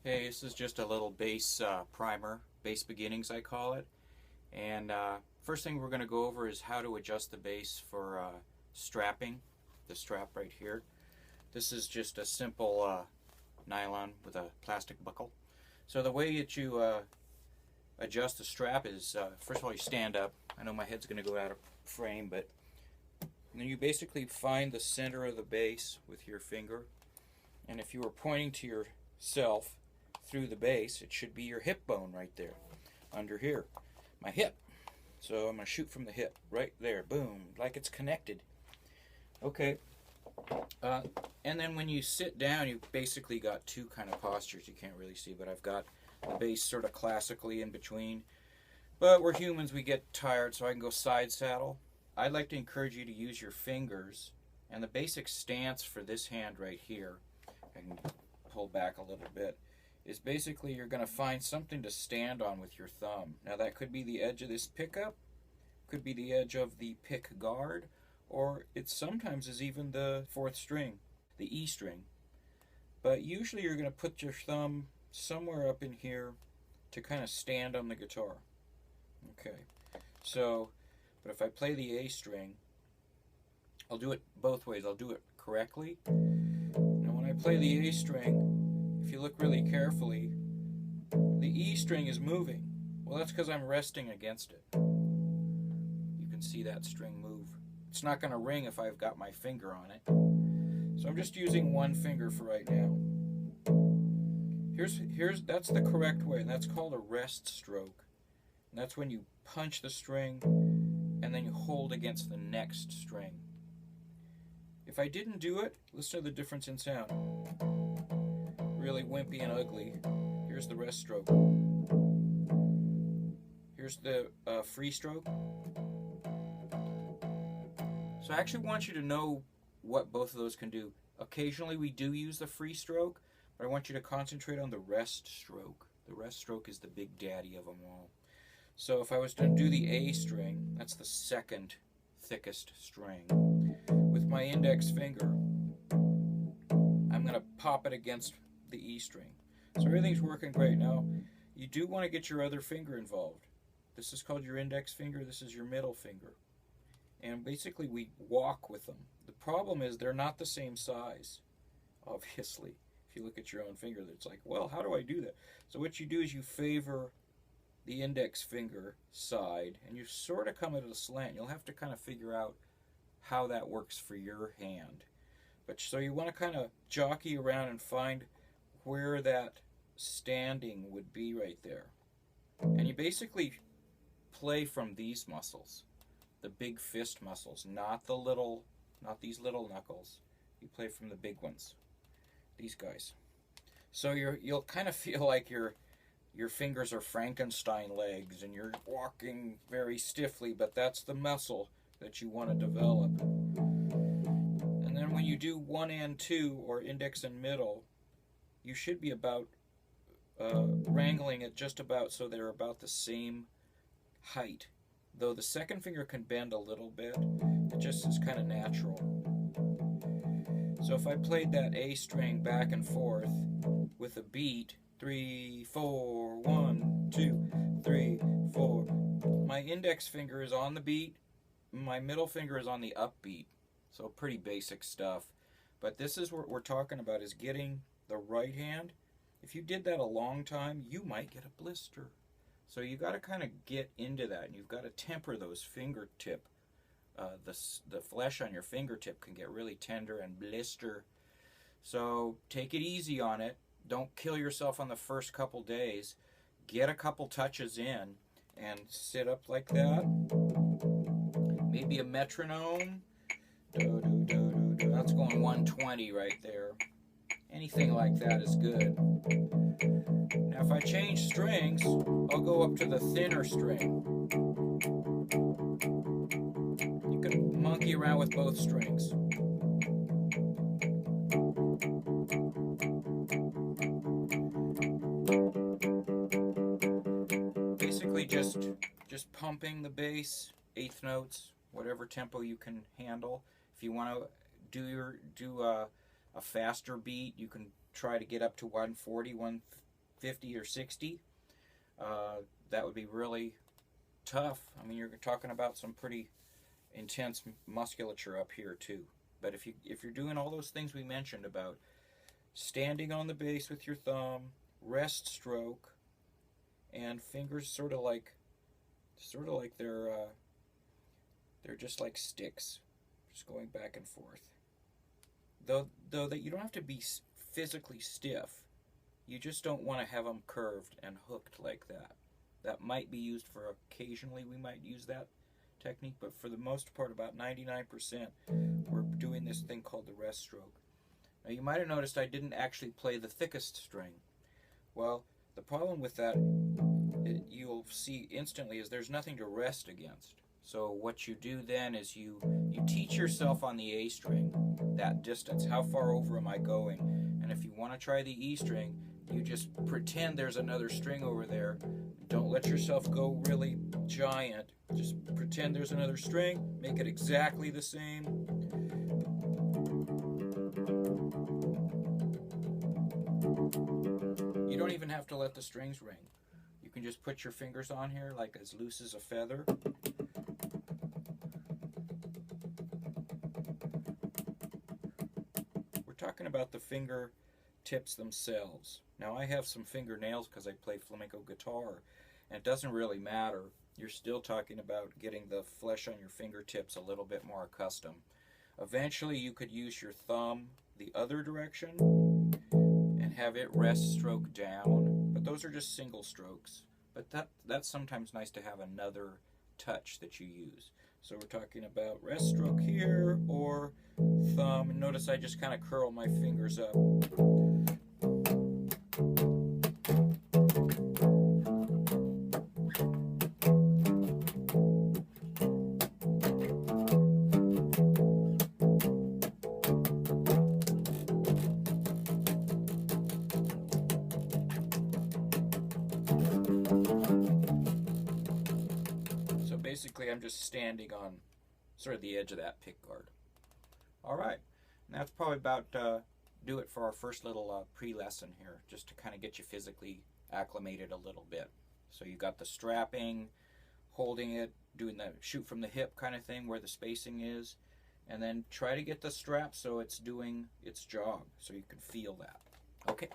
Hey, this is just a little bass primer, bass beginnings I call it. And first thing we're going to go over is how to adjust the bass for strapping, the strap right here. This is just a simple nylon with a plastic buckle. So the way that you adjust the strap is, first of all, you stand up. I know my head's going to go out of frame, but then you basically find the center of the bass with your finger. And if you were pointing to yourself through the base, it should be your hip bone right there, under here, my hip. So I'm going to shoot from the hip, right there, boom, like it's connected. Okay, and then when you sit down, you've basically got two kind of postures. You can't really see, but I've got the base sort of classically in between. But we're humans, we get tired, so I can go side saddle. I'd like to encourage you to use your fingers, and the basic stance for this hand right here, I can pull back a little bit, is basically you're going to find something to stand on with your thumb. Now that could be the edge of this pickup, could be the edge of the pick guard, or it sometimes is even the fourth string, the E string. But usually you're going to put your thumb somewhere up in here to kind of stand on the guitar. Okay, so, but if I play the A string, I'll do it both ways. I'll do it correctly. Now when I play the A string, if you look really carefully, the E string is moving. Well, that's because I'm resting against it. You can see that string move. It's not going to ring if I've got my finger on it. So I'm just using one finger for right now. That's the correct way, and that's called a rest stroke. And that's when you punch the string and then you hold against the next string. If I didn't do it, listen to the difference in sound. Really wimpy and ugly. Here's the rest stroke. Here's the free stroke. So I actually want you to know what both of those can do. Occasionally we do use the free stroke, but I want you to concentrate on the rest stroke. The rest stroke is the big daddy of them all. So if I was to do the A string, that's the second thickest string. With my index finger, I'm going to pop it against the E string. So everything's working great. Now, you do want to get your other finger involved. This is called your index finger, this is your middle finger. And basically we walk with them. The problem is they're not the same size, obviously. If you look at your own finger, it's like, well, how do I do that? So what you do is you favor the index finger side, and you sort of come at a slant. You'll have to kind of figure out how that works for your hand. But so you want to kind of jockey around and find where that standing would be right there. And you basically play from these muscles, the big fist muscles, not these little knuckles. You play from the big ones, these guys. So you'll kind of feel like your fingers are Frankenstein legs and you're walking very stiffly, but that's the muscle that you want to develop. And then when you do 1 and 2, or index and middle, you should be about wrangling it just about so they're about the same height. Though the second finger can bend a little bit, it just is kind of natural. So if I played that A string back and forth with a beat, 3, 4, 1, 2, 3, 4, my index finger is on the beat, my middle finger is on the upbeat. So pretty basic stuff. But this is what we're talking about, is getting the right hand. If you did that a long time, you might get a blister. So you got to kind of get into that, and you've got to temper those fingertip. The flesh on your fingertip can get really tender and blister. So take it easy on it. Don't kill yourself on the first couple days. Get a couple touches in and sit up like that. Maybe a metronome. That's going 120 right there. Anything like that is good. Now if I change strings, I'll go up to the thinner string. You can monkey around with both strings. Basically just pumping the bass, eighth notes, whatever tempo you can handle. If you want to do a faster beat, you can try to get up to 140, 50 or 60, that would be really tough. I mean, you're talking about some pretty intense musculature up here too. But if you're doing all those things we mentioned about standing on the base with your thumb, rest stroke, and fingers sort of like they're just like sticks, just going back and forth. Though that you don't have to be physically stiff. You just don't want to have them curved and hooked like that. That might be used for occasionally. We might use that technique, but for the most part, about 99%, we're doing this thing called the rest stroke. Now you might have noticed I didn't actually play the thickest string. Well, the problem with that, you'll see instantly, is there's nothing to rest against. So what you do then is you teach yourself on the A string that distance. How far over am I going? And if you want to try the E string, you just pretend there's another string over there. Don't let yourself go really giant. Just pretend there's another string. Make it exactly the same. You don't even have to let the strings ring. You can just put your fingers on here like as loose as a feather. We're talking about the finger tips themselves. Now I have some fingernails because I play flamenco guitar, and it doesn't really matter. You're still talking about getting the flesh on your fingertips a little bit more accustomed. Eventually you could use your thumb the other direction and have it rest stroke down, but those are just single strokes. But that's sometimes nice to have another touch that you use. So we're talking about rest stroke here or thumb, and notice I just kind of curl my fingers up. Basically, I'm just standing on sort of the edge of that pick guard. All right, and that's probably about do it for our first little pre-lesson here, just to kind of get you physically acclimated a little bit. So you got the strapping, holding it, doing the shoot from the hip kind of thing where the spacing is, and then try to get the strap so it's doing its job, so you can feel that. Okay.